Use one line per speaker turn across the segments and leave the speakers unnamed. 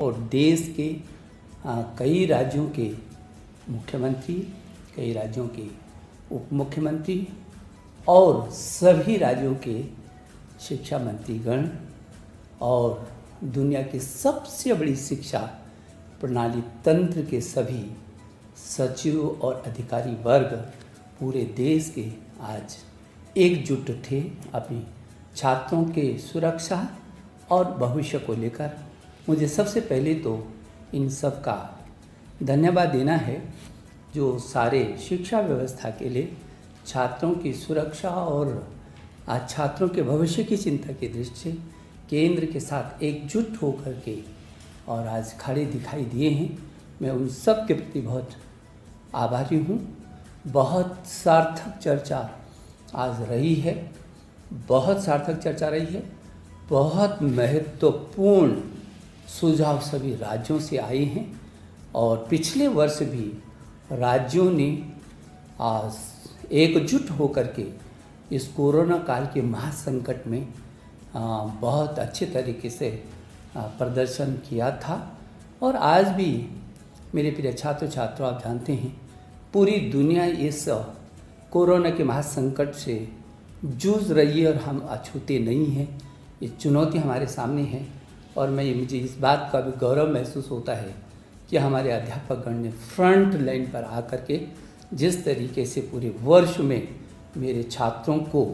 और देश के कई राज्यों के मुख्यमंत्री, कई राज्यों के उप मुख्यमंत्री और सभी राज्यों के शिक्षा मंत्रीगण और दुनिया की सबसे बड़ी शिक्षा प्रणाली तंत्र के सभी सचिव और अधिकारी वर्ग पूरे देश के आज एकजुट थे अपनी छात्रों के सुरक्षा और भविष्य को लेकर। मुझे सबसे पहले तो इन सब का धन्यवाद देना है जो सारे शिक्षा व्यवस्था के लिए छात्रों की सुरक्षा और आज छात्रों के भविष्य की चिंता की दृष्टि से केंद्र के साथ एकजुट होकर के और आज खड़े दिखाई दिए हैं। मैं उन सब के प्रति बहुत आभारी हूँ। बहुत सार्थक चर्चा आज रही है, बहुत सार्थक चर्चा रही है। बहुत महत्वपूर्ण सुझाव सभी राज्यों से आए हैं और पिछले वर्ष भी राज्यों ने एकजुट होकर के इस कोरोना काल के महासंकट में बहुत अच्छे तरीके से प्रदर्शन किया था। और आज भी मेरे प्रिय छात्र छात्रों, आप जानते हैं पूरी दुनिया इस कोरोना के महासंकट से जूझ रही है और हम अछूते नहीं हैं। ये चुनौती हमारे सामने है और मुझे इस बात का भी गौरव महसूस होता है कि हमारे अध्यापकगण ने फ्रंट लाइन पर आकर के जिस तरीके से पूरे वर्ष में मेरे छात्रों को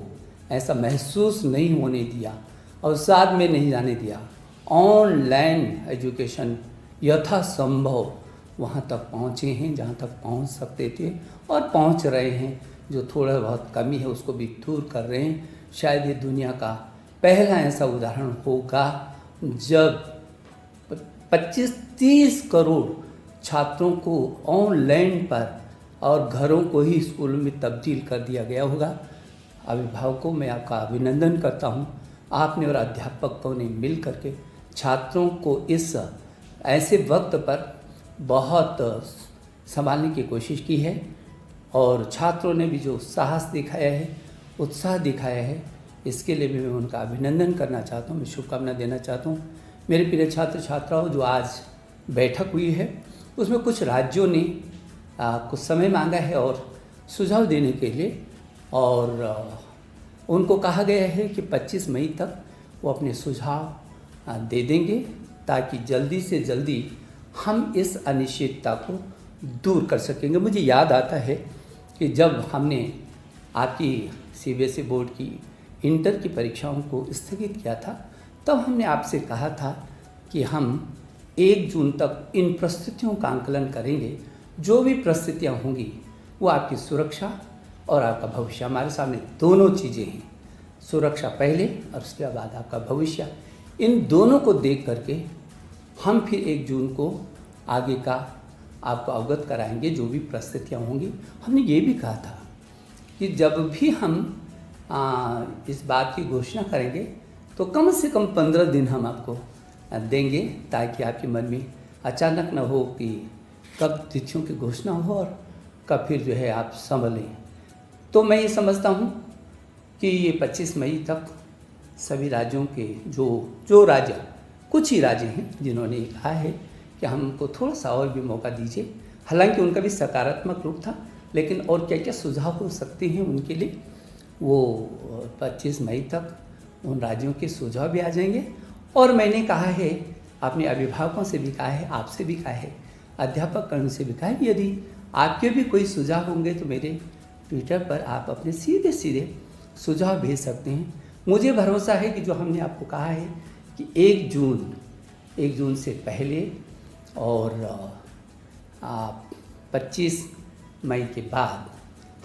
ऐसा महसूस नहीं होने दिया और साथ में नहीं जाने दिया। ऑनलाइन एजुकेशन यथासंभव वहाँ तक पहुँचे हैं जहाँ तक पहुँच सकते थे और पहुँच रहे हैं। जो थोड़ा बहुत कमी है उसको भी दूर कर रहे हैं। शायद ये दुनिया का पहला ऐसा उदाहरण होगा जब 25-30 करोड़ छात्रों को ऑनलाइन पर और घरों को ही स्कूलों में तब्दील कर दिया गया होगा। अभिभावकों मैं आपका अभिनंदन करता हूँ। आपने और अध्यापकों ने मिल करके छात्रों को इस ऐसे वक्त पर बहुत संभालने की कोशिश की है और छात्रों ने भी जो साहस दिखाया है, उत्साह दिखाया है, इसके लिए भी मैं उनका अभिनंदन करना चाहता हूँ। मैं शुभकामना देना चाहता हूँ। मेरे प्रिय छात्र छात्राओं, जो आज बैठक हुई है उसमें कुछ राज्यों ने कुछ समय मांगा है और सुझाव देने के लिए और उनको कहा गया है कि 25 मई तक वो अपने सुझाव दे देंगे ताकि जल्दी से जल्दी हम इस अनिश्चितता को दूर कर सकेंगे। मुझे याद आता है कि जब हमने आपकी सीबीएसई बोर्ड की इंटर की परीक्षाओं को स्थगित किया था तब हमने आपसे कहा था कि हम 1 जून तक इन परिस्थितियों का आंकलन करेंगे। जो भी परिस्थितियाँ होंगी वो आपकी सुरक्षा और आपका भविष्य, हमारे सामने दोनों चीज़ें हैं। सुरक्षा पहले और उसके बाद आपका भविष्य। इन दोनों को देख करके हम फिर 1 जून को आगे का आपको अवगत कराएंगे जो भी परिस्थितियाँ होंगी। हमने ये भी कहा था कि जब भी हम इस बात की घोषणा करेंगे तो कम से कम 15 दिन हम आपको देंगे ताकि आपके मन में अचानक न हो कि कब तिथियों की घोषणा हो और कब फिर जो है आप संभलें। तो मैं ये समझता हूँ कि ये 25 मई तक सभी राज्यों के जो राज्य, कुछ ही राज्य हैं जिन्होंने कहा है कि हमको थोड़ा सा और भी मौका दीजिए। हालांकि उनका भी सकारात्मक रूप था, लेकिन और क्या क्या सुझाव हो सकते हैं उनके लिए वो 25 मई तक उन राज्यों के सुझाव भी आ जाएंगे। और मैंने कहा है, अपने अभिभावकों से भी कहा है, आपसे भी कहा है, अध्यापकगण से भी कहा है, यदि आपके भी कोई सुझाव होंगे तो मेरे ट्विटर पर आप अपने सीधे सीधे सुझाव भेज सकते हैं। मुझे भरोसा है कि जो हमने आपको कहा है कि 1 जून से पहले और 25 मई के बाद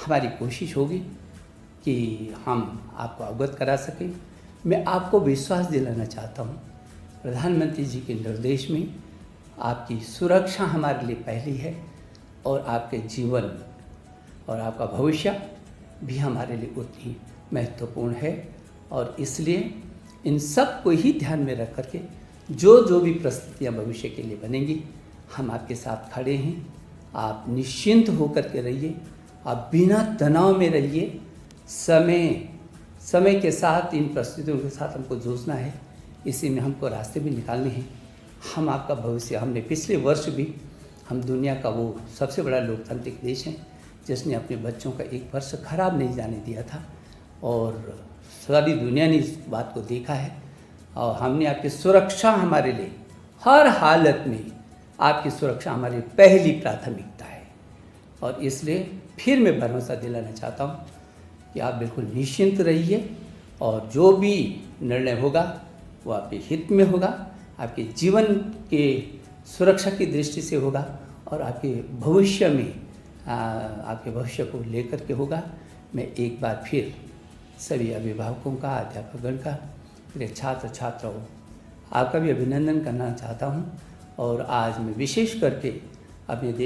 हमारी कोशिश होगी कि हम आपको अवगत करा सकें। मैं आपको विश्वास दिलाना चाहता हूँ, प्रधानमंत्री जी के निर्देश में आपकी सुरक्षा हमारे लिए पहली है और आपके जीवन और आपका भविष्य भी हमारे लिए उतनी महत्वपूर्ण है। और इसलिए इन सब को ही ध्यान में रख करके जो भी परिस्थितियाँ भविष्य के लिए बनेंगी हम आपके साथ खड़े हैं। आप निश्चिंत होकर के रहिए, आप बिना तनाव में रहिए। समय के साथ इन परिस्थितियों के साथ हमको जूझना है, इसी में हमको रास्ते भी निकालने हैं हम आपका भविष्य, हमने पिछले वर्ष भी हम दुनिया का वो सबसे बड़ा लोकतांत्रिक देश है जिसने अपने बच्चों का एक वर्ष खराब नहीं जाने दिया था, और सारी दुनिया ने इस बात को देखा है। और हमने आपकी सुरक्षा, हमारे लिए हर हालत में आपकी सुरक्षा हमारी पहली प्राथमिकता है। और इसलिए फिर मैं भरोसा दिलाना चाहता हूँ कि आप बिल्कुल निश्चिंत रहिए, और जो भी निर्णय होगा वो आपके हित में होगा, आपके जीवन के सुरक्षा की दृष्टि से होगा, और आपके भविष्य में आपके भविष्य को लेकर के होगा। मैं एक बार फिर सभी अभिभावकों का, अध्यापकगण का, मेरे छात्र छात्राओं, आपका भी अभिनंदन करना चाहता हूँ। और आज मैं विशेष करके अपने